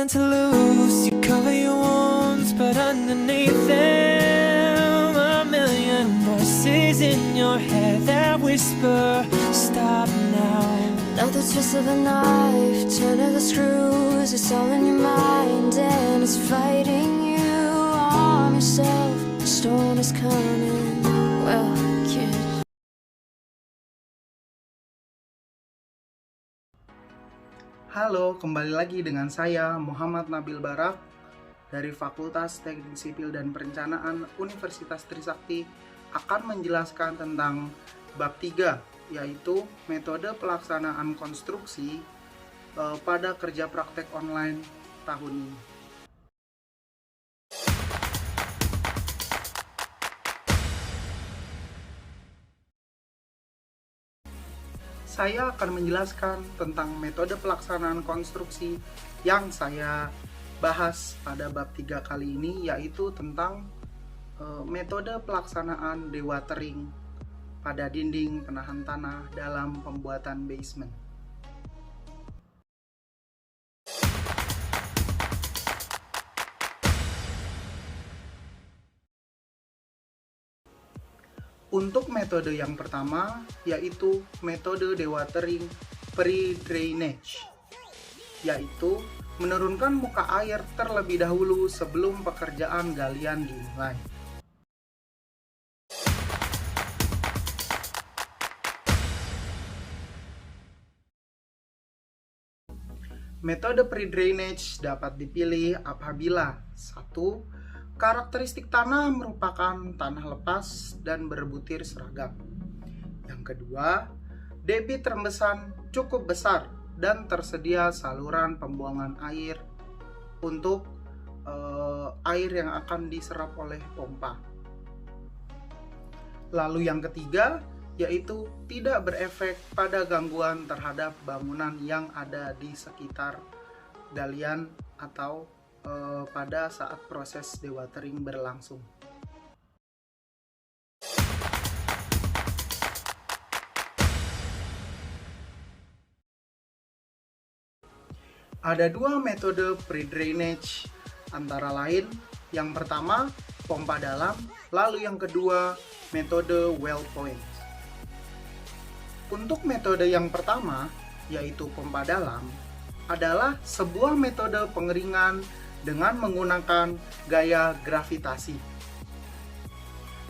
To lose, you cover your wounds, but underneath them, a million voices in your head that whisper, stop now. Another twist of a knife, turning the screws, it's all in your mind and it's fighting you. Arm yourself, the storm is coming. Well, kid. Halo, kembali lagi dengan saya Muhammad Nabil Barak dari Fakultas Teknik Sipil dan Perencanaan Universitas Trisakti akan menjelaskan tentang bab 3, yaitu metode pelaksanaan konstruksi pada kerja praktek online tahun ini. Saya akan menjelaskan tentang metode pelaksanaan konstruksi yang saya bahas pada bab 3 kali ini, yaitu tentang metode pelaksanaan dewatering pada dinding penahan tanah dalam pembuatan basement. Untuk metode yang pertama, yaitu metode dewatering pre-drainage, yaitu menurunkan muka air terlebih dahulu sebelum pekerjaan galian dimulai. Metode pre-drainage dapat dipilih apabila 1. Karakteristik tanah merupakan tanah lepas dan berbutir seragam. Yang kedua, debit rembesan cukup besar dan tersedia saluran pembuangan air untuk air yang akan diserap oleh pompa. Lalu yang ketiga, yaitu tidak berefek pada gangguan terhadap bangunan yang ada di sekitar galian atau pada saat proses dewatering berlangsung. Ada dua metode pre-drainage, antara lain yang pertama pompa dalam, lalu yang kedua metode well point. Untuk metode yang pertama, yaitu pompa dalam, adalah sebuah metode pengeringan dengan menggunakan gaya gravitasi.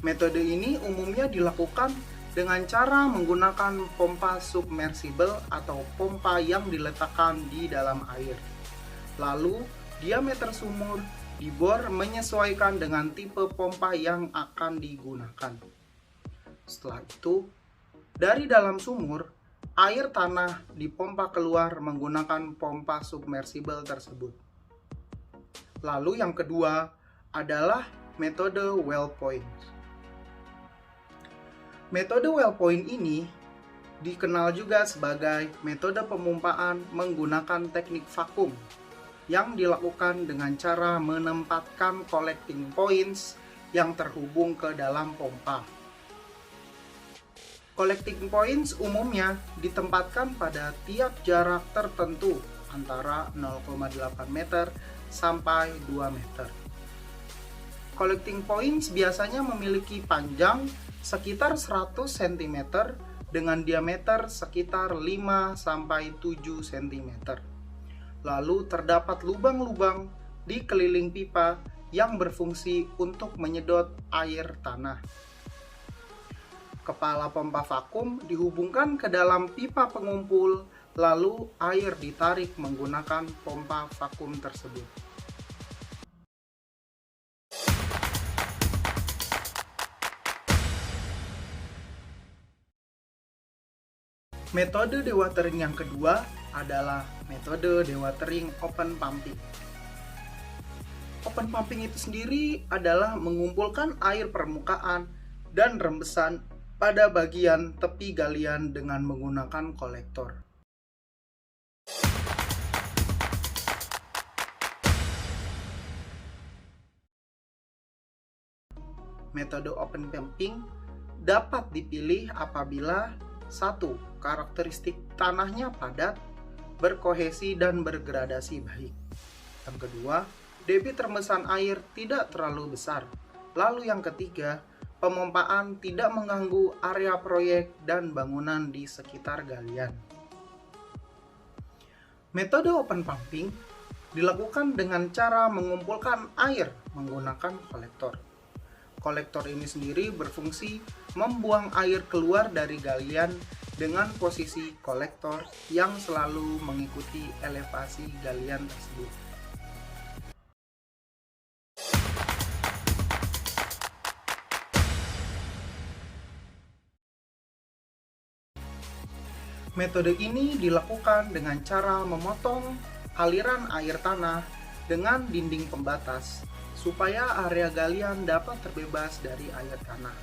Metode ini umumnya dilakukan dengan cara menggunakan pompa submersible atau pompa yang diletakkan di dalam air. Lalu, diameter sumur dibor menyesuaikan dengan tipe pompa yang akan digunakan. Setelah itu, dari dalam sumur, air tanah dipompa keluar menggunakan pompa submersible tersebut. Lalu yang kedua adalah metode well point. Metode well point ini dikenal juga sebagai metode pemompaan menggunakan teknik vakum yang dilakukan dengan cara menempatkan collecting points yang terhubung ke dalam pompa. Collecting points umumnya ditempatkan pada tiap jarak tertentu antara 0,8 meter sampai 2 meter. Collecting points biasanya memiliki panjang sekitar 100 cm dengan diameter sekitar 5 sampai 7 cm. Lalu terdapat lubang-lubang di keliling pipa yang berfungsi untuk menyedot air tanah. Kepala pompa vakum dihubungkan ke dalam pipa pengumpul, lalu air ditarik menggunakan pompa vakum tersebut. Metode dewatering yang kedua adalah metode dewatering open pumping. Open pumping itu sendiri adalah mengumpulkan air permukaan dan rembesan pada bagian tepi galian dengan menggunakan kolektor. Metode open pumping dapat dipilih apabila 1. Karakteristik tanahnya padat, berkohesi dan bergradasi baik. Yang kedua, debit rembesan air tidak terlalu besar. Lalu yang ketiga, pemompaan tidak mengganggu area proyek dan bangunan di sekitar galian. Metode open pumping dilakukan dengan cara mengumpulkan air menggunakan kolektor. Kolektor ini sendiri berfungsi membuang air keluar dari galian dengan posisi kolektor yang selalu mengikuti elevasi galian tersebut. Metode ini dilakukan dengan cara memotong aliran air tanah dengan dinding pembatas supaya area galian dapat terbebas dari air tanah.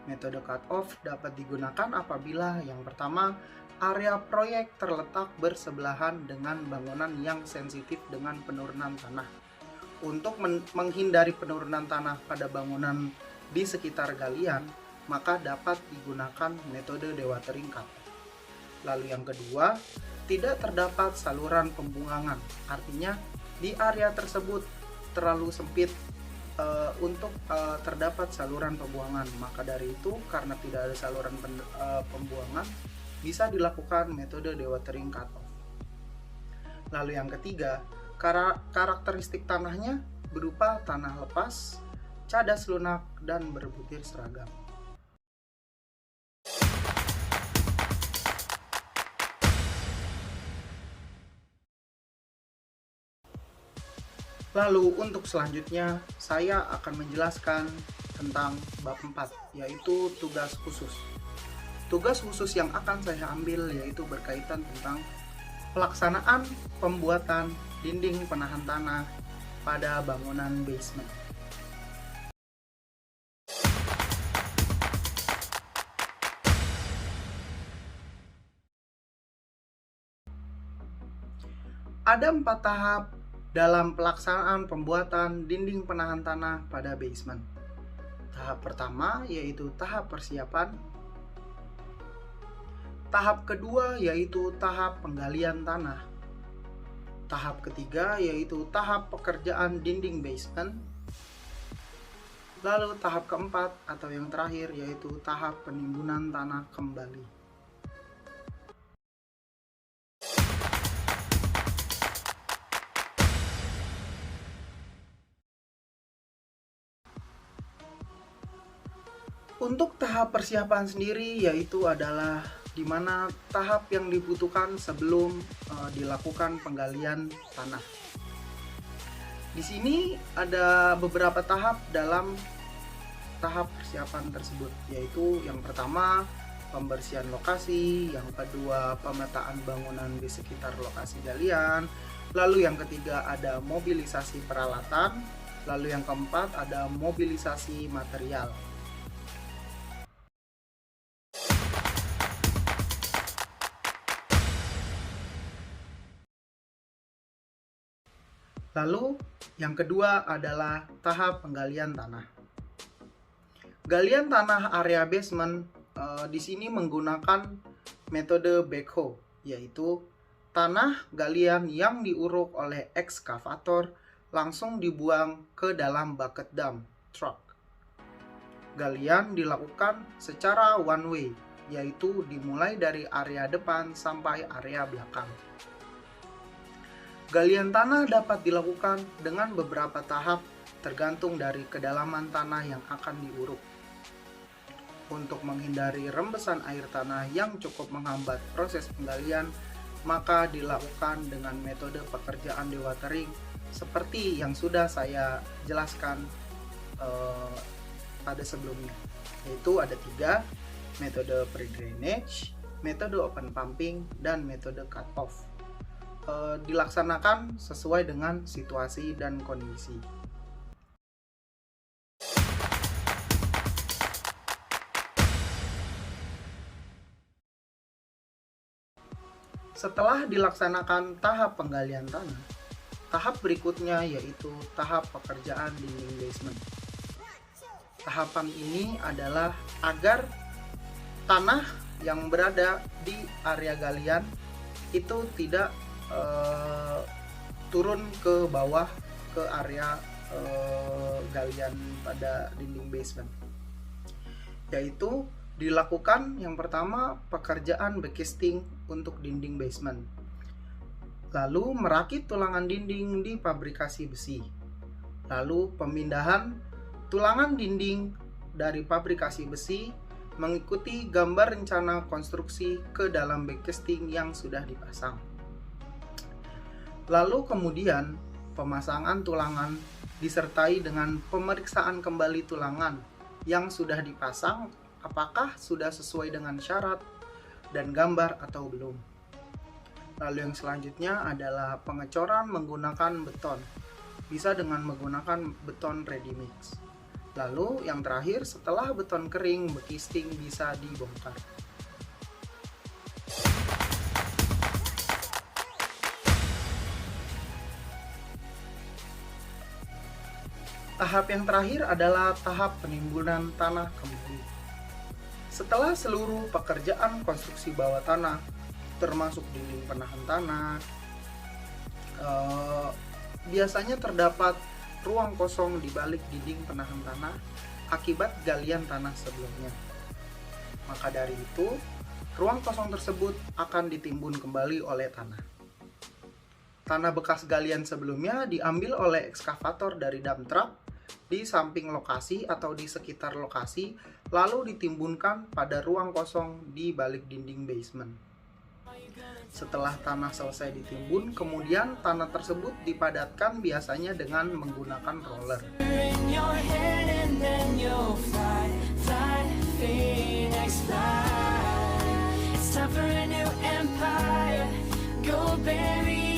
Metode cut-off dapat digunakan apabila yang pertama, area proyek terletak bersebelahan dengan bangunan yang sensitif dengan penurunan tanah. Untuk menghindari penurunan tanah pada bangunan di sekitar galian, maka dapat digunakan metode dewatering cut-off. Lalu yang kedua, tidak terdapat saluran pembuangan, artinya di area tersebut terlalu sempit untuk terdapat saluran pembuangan. Maka dari itu, karena tidak ada saluran pembuangan, bisa dilakukan metode dewatering cut-off. Lalu yang ketiga, karakteristik tanahnya berupa tanah lepas, cadas lunak, dan berbutir seragam. Lalu untuk selanjutnya saya akan menjelaskan tentang bab 4, yaitu tugas khusus. Tugas khusus yang akan saya ambil yaitu berkaitan tentang pelaksanaan pembuatan dinding penahan tanah pada bangunan basement. Ada 4 tahap dalam pelaksanaan pembuatan dinding penahan tanah pada basement. Tahap pertama yaitu tahap persiapan. Tahap kedua yaitu tahap penggalian tanah. Tahap ketiga yaitu tahap pekerjaan dinding basement. Lalu tahap keempat atau yang terakhir yaitu tahap penimbunan tanah kembali. Untuk tahap persiapan sendiri yaitu adalah di mana tahap yang dibutuhkan sebelum dilakukan penggalian tanah. Di sini ada beberapa tahap dalam tahap persiapan tersebut, yaitu yang pertama pembersihan lokasi, yang kedua pemetaan bangunan di sekitar lokasi galian, lalu yang ketiga ada mobilisasi peralatan, lalu yang keempat ada mobilisasi material. Lalu yang kedua adalah tahap penggalian tanah. Galian tanah area basement di sini menggunakan metode backhoe, yaitu tanah galian yang diuruk oleh ekskavator langsung dibuang ke dalam bucket dump truck. Galian dilakukan secara one way, yaitu dimulai dari area depan sampai area belakang. Galian tanah dapat dilakukan dengan beberapa tahap tergantung dari kedalaman tanah yang akan diuruk. Untuk menghindari rembesan air tanah yang cukup menghambat proses penggalian, maka dilakukan dengan metode pekerjaan dewatering seperti yang sudah saya jelaskan pada sebelumnya. Yaitu ada 3, metode pre-drainage, metode open pumping, dan metode cut-off. Dilaksanakan sesuai dengan situasi dan kondisi. Setelah dilaksanakan tahap penggalian tanah, tahap berikutnya yaitu tahap pekerjaan dinding basement. Tahapan ini adalah agar tanah yang berada di area galian itu tidak turun ke bawah ke area galian pada dinding basement, yaitu dilakukan yang pertama pekerjaan backcasting untuk dinding basement, lalu merakit tulangan dinding di pabrikasi besi, lalu pemindahan tulangan dinding dari pabrikasi besi mengikuti gambar rencana konstruksi ke dalam backcasting yang sudah dipasang. Lalu kemudian pemasangan tulangan disertai dengan pemeriksaan kembali tulangan yang sudah dipasang apakah sudah sesuai dengan syarat dan gambar atau belum. Lalu yang selanjutnya adalah pengecoran menggunakan beton, bisa dengan menggunakan beton ready mix. Lalu yang terakhir, setelah beton kering, backcasting bisa dibongkar. Tahap yang terakhir adalah tahap penimbunan tanah kembali. Setelah seluruh pekerjaan konstruksi bawah tanah, termasuk dinding penahan tanah, biasanya terdapat ruang kosong di balik dinding penahan tanah akibat galian tanah sebelumnya. Maka dari itu, ruang kosong tersebut akan ditimbun kembali oleh tanah. Tanah bekas galian sebelumnya diambil oleh ekskavator dari dump truck di samping lokasi atau di sekitar lokasi, lalu ditimbunkan pada ruang kosong di balik dinding basement. Setelah tanah selesai ditimbun, kemudian tanah tersebut dipadatkan biasanya dengan menggunakan roller. In your head and then you'll fly, fly, Phoenix fly. It's time for a new empire. Go bury